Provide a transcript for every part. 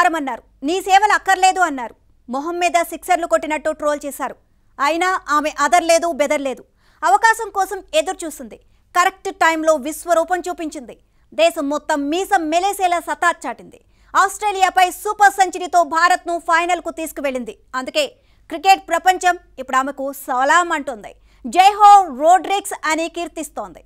భారమన్నారు. నీ సేవలు అక్కర్లేదు అన్నారు. మొహం మీద సిక్సర్లు కొట్టినట్టు ట్రోల్ చేశారు. అయినా ఆమె అదర్లేదు బెదర్లేదు. అవకాశం కోసం ఎదురు చూసింది. కరెక్ట్ టైంలో విశ్వరూపం చూపించింది. దేశం మొత్తం మీసం మెలేసేలా సత్తా చాటింది. ఆస్ట్రేలియాపై సూపర్ సెంచరీతో భారత్ను ఫైనల్కు తీసుకువెళ్ళింది. అందుకే క్రికెట్ ప్రపంచం ఇప్పుడు ఆమెకు సలాం అంటుంది. జై హో రోడ్రిక్స్ అని కీర్తిస్తోంది.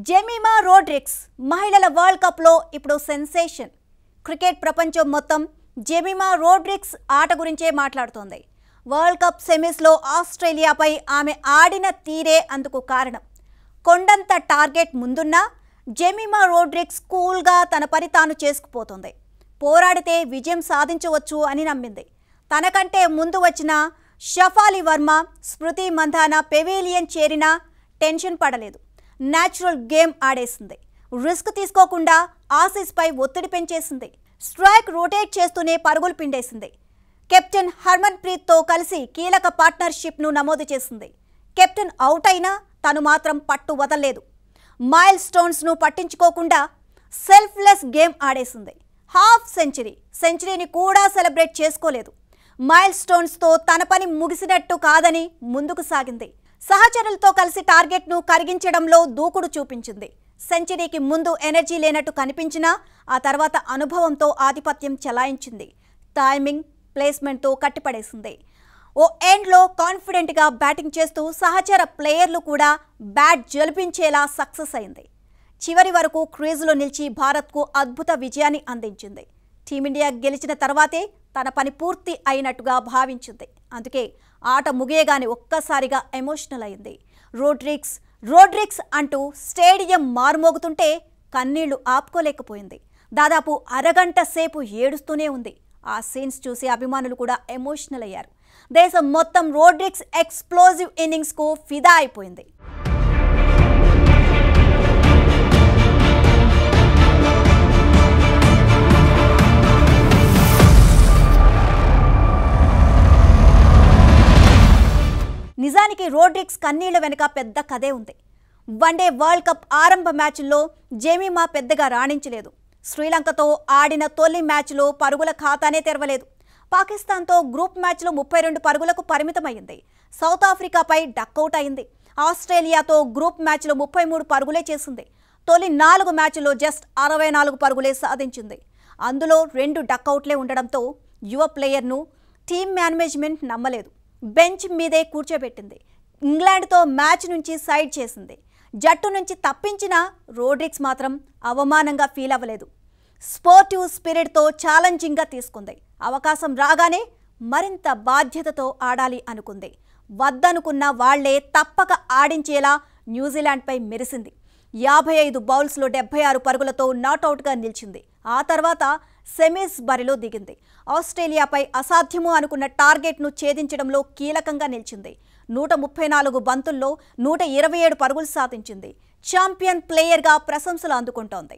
జెమిమా రోడ్రిక్స్ మహిళల వరల్డ్ కప్లో ఇప్పుడు సెన్సేషన్. క్రికెట్ ప్రపంచం మొత్తం జెమిమా రోడ్రిక్స్ ఆట గురించే మాట్లాడుతోంది. వరల్డ్ కప్ సెమీస్లో ఆస్ట్రేలియాపై ఆమె ఆడిన తీరే అందుకు కారణం. కొండంత టార్గెట్ ముందున్నా జెమిమా రోడ్రిక్స్ కూల్గా తన పని తాను చేసుకుపోతుంది. పోరాడితే విజయం సాధించవచ్చు అని నమ్మింది. తనకంటే ముందు వచ్చిన షఫాలి వర్మ, స్మృతి మంధాన పెవిలియన్ చేరినా టెన్షన్ పడలేదు. న్యాచురల్ గేమ్ ఆడేసింది. రిస్క్ తీసుకోకుండా ఆసీస్పై ఒత్తిడి పెంచేసింది. స్ట్రైక్ రొటేట్ చేస్తూనే పరుగులు పిండేసింది. కెప్టెన్ హర్మన్ ప్రీత్తో కలిసి కీలక పార్ట్నర్షిప్ను నమోదు చేసింది. కెప్టెన్ అవుట్ అయినా తను మాత్రం పట్టు వదలలేదు. మైల్ స్టోన్స్ను పట్టించుకోకుండా సెల్ఫ్లెస్ గేమ్ ఆడేసింది. హాఫ్ సెంచరీని కూడా సెలబ్రేట్ చేసుకోలేదు. మైల్ స్టోన్స్తో తన పని ముగిసినట్టు కాదని ముందుకు సాగింది. సహచరులతో కలిసి టార్గెట్ను కరిగించడంలో దూకుడు చూపించింది. సెంచరీకి ముందు ఎనర్జీ లేనట్టు కనిపించినా ఆ తర్వాత అనుభవంతో ఆధిపత్యం చెలాయించింది. టైమింగ్, ప్లేస్మెంట్తో కట్టిపడేసింది. ఓ ఎండ్లో కాన్ఫిడెంట్గా బ్యాటింగ్ చేస్తూ సహచర ప్లేయర్లు కూడా బ్యాట్ జలిపించేలా సక్సెస్ అయింది. చివరి వరకు క్రీజులో నిలిచి భారత్కు అద్భుత విజయాన్ని అందించింది. టీమిండియా గెలిచిన తర్వాతే తన పని పూర్తి అయినట్టుగా భావించింది. అందుకే ఆట ముగియగానే ఒక్కసారిగా ఎమోషనల్ అయింది. రోడ్రిక్స్ అంటూ స్టేడియం మారుమోగుతుంటే కన్నీళ్లు ఆపుకోలేకపోయింది. దాదాపు అరగంట సేపు ఏడుస్తూనే ఉంది. ఆ సీన్స్ చూసి అభిమానులు కూడా ఎమోషనల్ అయ్యారు. దేశం మొత్తం రోడ్రిక్స్ ఎక్స్ప్లోజివ్ ఇన్నింగ్స్కు ఫిదా అయిపోయింది. నిజానికి రోడ్రిక్స్ కన్నీళ్ల వెనుక పెద్ద కథే ఉంది. వన్డే వరల్డ్ కప్ ఆరంభ మ్యాచ్ల్లో జెమిమా పెద్దగా రాణించలేదు. శ్రీలంకతో ఆడిన తొలి మ్యాచ్లో పరుగుల ఖాతానే తెరవలేదు. పాకిస్తాన్తో గ్రూప్ మ్యాచ్లో 32 పరుగులకు పరిమితమైంది. సౌత్ ఆఫ్రికాపై డక్అవుట్ అయింది. ఆస్ట్రేలియాతో గ్రూప్ మ్యాచ్లో 33 పరుగులే చేసింది. తొలి 4 మ్యాచ్ల్లో జస్ట్ 64 పరుగులే సాధించింది. అందులో 2 డక్అవుట్లే ఉండడంతో యువ ప్లేయర్ను టీమ్ మేనేజ్మెంట్ నమ్మలేదు. బెంచ్ మీదే కూర్చోబెట్టింది. ఇంగ్లాండ్తో మ్యాచ్ నుంచి సైడ్ చేసింది. జట్టు నుంచి తప్పించిన రోడ్రిక్స్ మాత్రం అవమానంగా ఫీల్ అవ్వలేదు. స్పోర్టివ్ స్పిరిట్తో ఛాలెంజింగ్గా తీసుకుంది. అవకాశం రాగానే మరింత బాధ్యతతో ఆడాలి అనుకుంది. వద్దనుకున్న వాళ్లే తప్పక ఆడించేలా న్యూజిలాండ్పై మెరిసింది. 55 బౌల్స్లో 76 పరుగులతో నాట్అవుట్గా నిలిచింది. ఆ తర్వాత సెమీస్ బరిలో దిగింది. ఆస్ట్రేలియాపై అసాధ్యము అనుకున్న టార్గెట్ను ఛేదించడంలో కీలకంగా నిలిచింది. 134 బంతుల్లో 127 పరుగులు సాధించింది. ఛాంపియన్ ప్లేయర్గా ప్రశంసలు అందుకుంటోంది.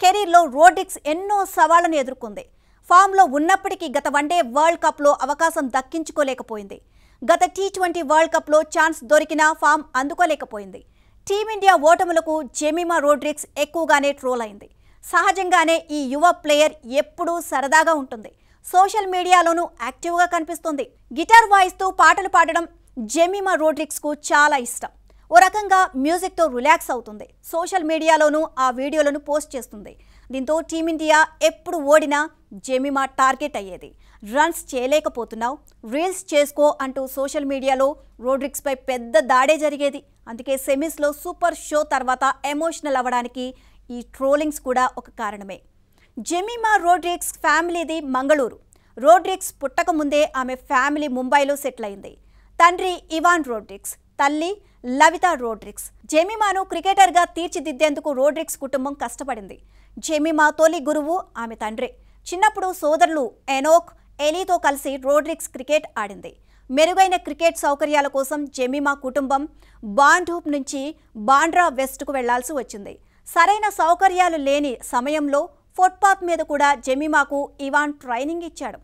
కెరీర్లో రోడ్రిక్స్ ఎన్నో సవాళ్లను ఎదుర్కొంది. ఫామ్లో ఉన్నప్పటికీ గత వన్డే వరల్డ్ కప్లో అవకాశం దక్కించుకోలేకపోయింది. గత T20 వరల్డ్ కప్లో ఛాన్స్ దొరికినా ఫామ్ అందుకోలేకపోయింది. టీమిండియా ఓటములకు జెమిమా రోడ్రిక్స్ ఎక్కువగానే ట్రోల్ అయింది. సహజంగానే ఈ యువ ప్లేయర్ ఎప్పుడూ సరదాగా ఉంటుంది. సోషల్ మీడియాలోనూ యాక్టివ్గా కనిపిస్తుంది. గిటార్ వాయిస్తూ పాటలు పాడడం జెమిమా రోడ్రిక్స్కు చాలా ఇష్టం. ఓ రకంగా మ్యూజిక్తో రిలాక్స్ అవుతుంది. సోషల్ మీడియాలోనూ ఆ వీడియోలను పోస్ట్ చేస్తుంది. దీంతో టీమిండియా ఎప్పుడు ఓడినా జెమిమా టార్గెట్ అయ్యేది. రన్స్ చేయలేకపోతున్నావు, రీల్స్ చేసుకో అంటూ సోషల్ మీడియాలో రోడ్రిక్స్పై పెద్ద దాడే జరిగేది. అందుకే సెమీస్లో సూపర్ షో తర్వాత ఎమోషనల్ అవ్వడానికి ఈ ట్రోలింగ్స్ కూడా ఒక కారణమే. జెమిమా రోడ్రిక్స్ ఫ్యామిలీది మంగళూరు. రోడ్రిక్స్ పుట్టక ముందే ఆమె ఫ్యామిలీ ముంబైలో సెటిల్ అయింది. తండ్రి ఇవాన్ రోడ్రిక్స్, తల్లి లవితా రోడ్రిక్స్. జెమిమాను క్రికెటర్గా తీర్చిదిద్దేందుకు రోడ్రిక్స్ కుటుంబం కష్టపడింది. జెమిమా తొలి గురువు ఆమె తండ్రే. చిన్నప్పుడు సోదరులు ఎనోక్, ఎలీతో కలిసి రోడ్రిక్స్ క్రికెట్ ఆడింది. మెరుగైన క్రికెట్ సౌకర్యాల కోసం జెమిమా కుటుంబం బాండ్హూప్ నుంచి బాండ్రా వెస్ట్కు వెళ్లాల్సి వచ్చింది. సరైన సౌకర్యాలు లేని సమయంలో ఫుట్పాత్ మీద కూడా జెమిమాకు ఇవాన్ ట్రైనింగ్ ఇచ్చాడు.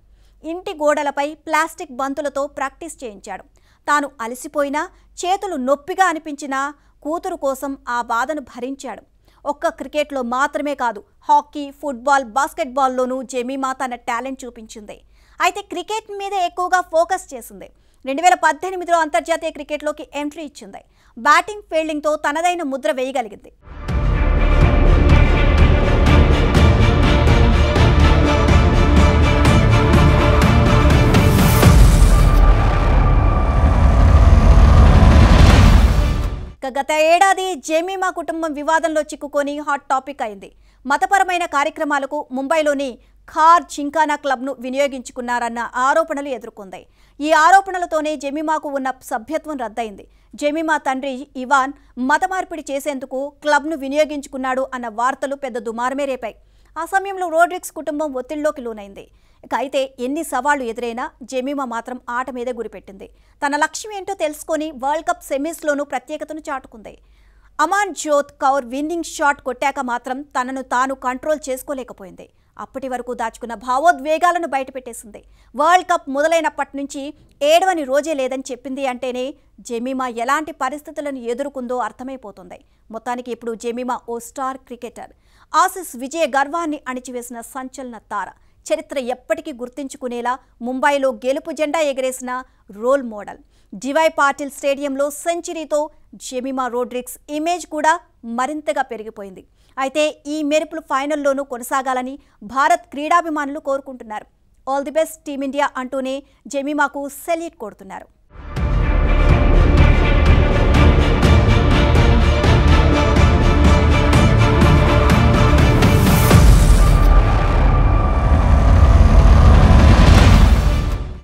ఇంటి గోడలపై ప్లాస్టిక్ బంతులతో ప్రాక్టీస్ చేయించాడు. తాను అలసిపోయినా, చేతులు నొప్పిగా అనిపించినా కూతురు కోసం ఆ బాధను భరించాడు. ఒక్క క్రికెట్లో మాత్రమే కాదు, హాకీ, ఫుట్బాల్, బాస్కెట్బాల్లోనూ జెమిమా తన టాలెంట్ చూపించింది. అయితే క్రికెట్ మీద ఎక్కువగా ఫోకస్ చేసింది. 2018లో అంతర్జాతీయ క్రికెట్లోకి ఎంట్రీ ఇచ్చింది. బ్యాటింగ్, ఫీల్డింగ్తో తనదైన ముద్ర వేయగలిగింది. గత ఏడాది జెమిమా కుటుంబం వివాదంలో చిక్కుకొని హాట్ టాపిక్ అయింది. మతపరమైన కార్యక్రమాలకు ముంబైలోని ఖార్ జింకానా క్లబ్ను వినియోగించుకున్నారన్న ఆరోపణలు ఎదుర్కొంది. ఈ ఆరోపణలతోనే జెమిమాకు ఉన్న సభ్యత్వం రద్దయింది. జెమిమా తండ్రి ఇవాన్ మత మార్పిడి చేసేందుకు క్లబ్ను వినియోగించుకున్నాడు అన్న వార్తలు పెద్ద దుమారమే రేపాయి. ఆ సమయంలో రోడ్రిక్స్ కుటుంబం ఒత్తిడిలోకి లోనైంది. అయితే ఎన్ని సవాళ్లు ఎదురైనా జెమిమా మాత్రం ఆట మీదే గురిపెట్టింది. తన లక్ష్యం ఏంటో తెలుసుకొని వరల్డ్ కప్ సెమీస్లోనూ ప్రత్యేకతను చాటుకుంది. అమాన్ జోత్ కౌర్ విన్నింగ్ షాట్ కొట్టాక మాత్రం తనను తాను కంట్రోల్ చేసుకోలేకపోయింది. అప్పటి వరకు దాచుకున్న భావోద్వేగాలను బయటపెట్టేసింది. వరల్డ్ కప్ మొదలైనప్పటి నుంచి ఏడవని రోజే లేదని చెప్పింది అంటేనే జెమిమా ఎలాంటి పరిస్థితులను ఎదుర్కొందో అర్థమైపోతుంది. మొత్తానికి ఇప్పుడు జెమిమా ఓ స్టార్ క్రికెటర్. ఆసీస్ విజయ గర్వాన్ని అణిచివేసిన సంచలన తార. చరిత్ర ఎప్పటికీ గుర్తించుకునేలా ముంబైలో గెలుపు జెండా ఎగరేసిన రోల్ మోడల్. డివై పాటిల్ స్టేడియంలో సెంచరీతో జెమిమా రోడ్రిక్స్ ఇమేజ్ కూడా మరింతగా పెరిగిపోయింది. అయితే ఈ మెరుపులు ఫైనల్లోనూ కొనసాగాలని భారత్ క్రీడాభిమానులు కోరుకుంటున్నారు. ఆల్ ది బెస్ట్ టీమిండియా అంటూనే జెమిమాకు సెల్యూట్ కొడుతున్నారు.